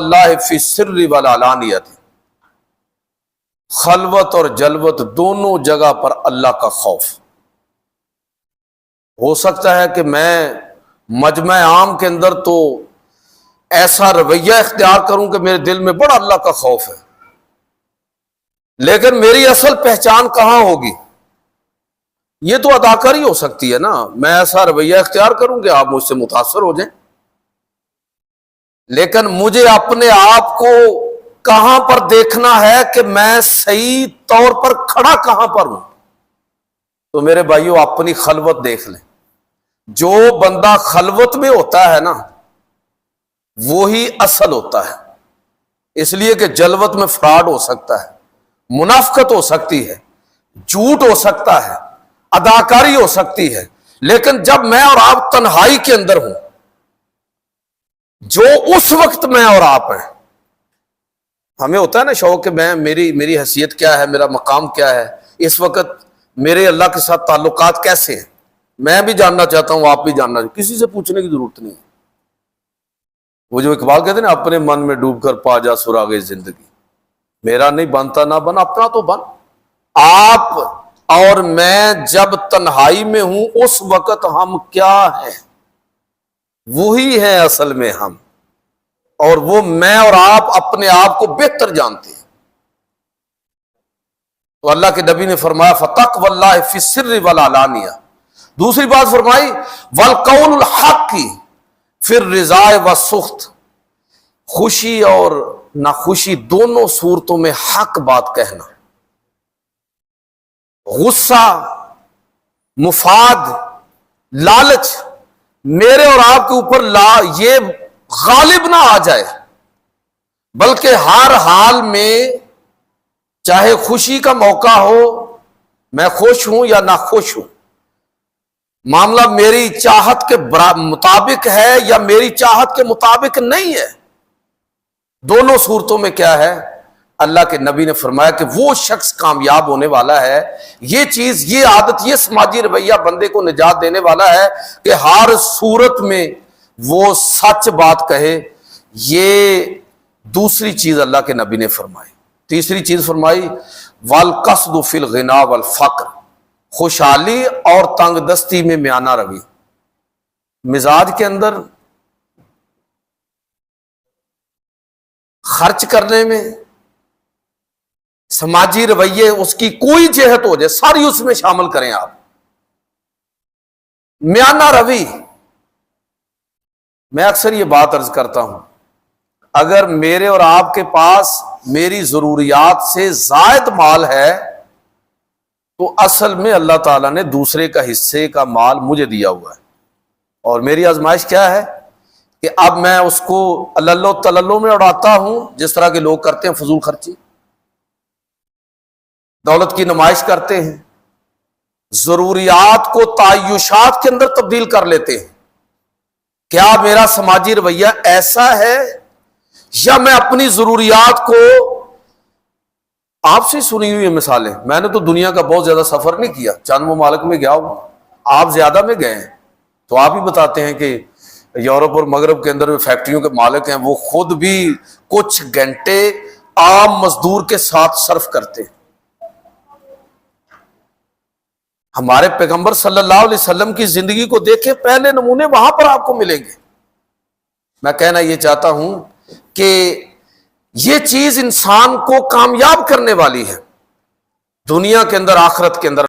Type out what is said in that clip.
اللہ فی السر والعلانیۃ، خلوت اور جلوت دونوں جگہ پر اللہ کا خوف۔ ہو سکتا ہے کہ میں مجمع عام کے اندر تو ایسا رویہ اختیار کروں کہ میرے دل میں بڑا اللہ کا خوف ہے، لیکن میری اصل پہچان کہاں ہوگی؟ یہ تو اداکاری ہو سکتی ہے نا، میں ایسا رویہ اختیار کروں کہ آپ مجھ سے متاثر ہو جائیں، لیکن مجھے اپنے آپ کو کہاں پر دیکھنا ہے کہ میں صحیح طور پر کھڑا کہاں پر ہوں۔ تو میرے بھائیوں، اپنی خلوت دیکھ لیں۔ جو بندہ خلوت میں ہوتا ہے نا وہی اصل ہوتا ہے، اس لیے کہ جلوت میں فراڈ ہو سکتا ہے، منافقت ہو سکتی ہے، جھوٹ ہو سکتا ہے، اداکاری ہو سکتی ہے، لیکن جب میں اور آپ تنہائی کے اندر ہوں، جو اس وقت میں اور آپ ہیں، ہمیں ہوتا ہے نا شوق کہ میری حیثیت کیا ہے، میرا مقام کیا ہے، اس وقت میرے اللہ کے ساتھ تعلقات کیسے ہیں، میں بھی جاننا چاہتا ہوں، آپ بھی جاننا چاہتے، کسی سے پوچھنے کی ضرورت نہیں ہے۔ وہ جو اقبال کہتے ہیں نا، اپنے من میں ڈوب کر پا جا سراغ زندگی، میرا نہیں بنتا نہ بن، اپنا تو بن۔ آپ اور میں جب تنہائی میں ہوں اس وقت ہم کیا ہیں، وہی ہیں اصل میں ہم، اور وہ میں اور آپ اپنے آپ کو بہتر جانتے ہیں۔ تو اللہ کے نبی نے فرمایا فَتَقْوَى اللَّهِ فِي السِّرِّ وَالْعَلَانِيَةِ۔ دوسری بات فرمائی وَالْقَوْلُ الْحَقِّ فِي الرِّضَاءِ وَالسُّخْطِ، خوشی اور ناخوشی دونوں صورتوں میں حق بات کہنا، غصہ، مفاد، لالچ میرے اور آپ کے اوپر یہ غالب نہ آ جائے، بلکہ ہر حال میں چاہے خوشی کا موقع ہو، میں خوش ہوں یا ناخوش ہوں، معاملہ میری چاہت کے مطابق ہے یا میری چاہت کے مطابق نہیں ہے، دونوں صورتوں میں کیا ہے؟ اللہ کے نبی نے فرمایا کہ وہ شخص کامیاب ہونے والا ہے، یہ چیز، یہ عادت، یہ سماجی رویہ بندے کو نجات دینے والا ہے کہ ہر صورت میں وہ سچ بات کہے۔ یہ دوسری چیز اللہ کے نبی نے فرمائی۔ تیسری چیز فرمائی وَالْقَصْدُ فِي الْغِنَى وَالْفَقْرِ، خوشحالی اور تنگ دستی میں میانہ روی، مزاج کے اندر، خرچ کرنے میں، سماجی رویے، اس کی کوئی جہت ہو جائے ساری اس میں شامل کریں آپ، میانہ روی۔ میں اکثر یہ بات عرض کرتا ہوں، اگر میرے اور آپ کے پاس میری ضروریات سے زائد مال ہے تو اصل میں اللہ تعالیٰ نے دوسرے کا حصے کا مال مجھے دیا ہوا ہے، اور میری آزمائش کیا ہے کہ اب میں اس کو اللہ تللو میں اڑاتا ہوں، جس طرح کے لوگ کرتے ہیں، فضول خرچی، دولت کی نمائش کرتے ہیں، ضروریات کو تعیشات کے اندر تبدیل کر لیتے ہیں۔ کیا میرا سماجی رویہ ایسا ہے یا میں اپنی ضروریات کو، آپ سے سنی ہوئی مثالیں، میں نے تو دنیا کا بہت زیادہ سفر نہیں کیا، چند ممالک میں گیا ہوں، آپ زیادہ میں گئے ہیں، تو آپ ہی بتاتے ہیں کہ یورپ اور مغرب کے اندر فیکٹریوں کے مالک ہیں، وہ خود بھی کچھ گھنٹے عام مزدور کے ساتھ صرف کرتے ہیں۔ ہمارے پیغمبر صلی اللہ علیہ وسلم کی زندگی کو دیکھیں، پہلے نمونے وہاں پر آپ کو ملیں گے۔ میں کہنا یہ چاہتا ہوں کہ یہ چیز انسان کو کامیاب کرنے والی ہے، دنیا کے اندر، آخرت کے اندر۔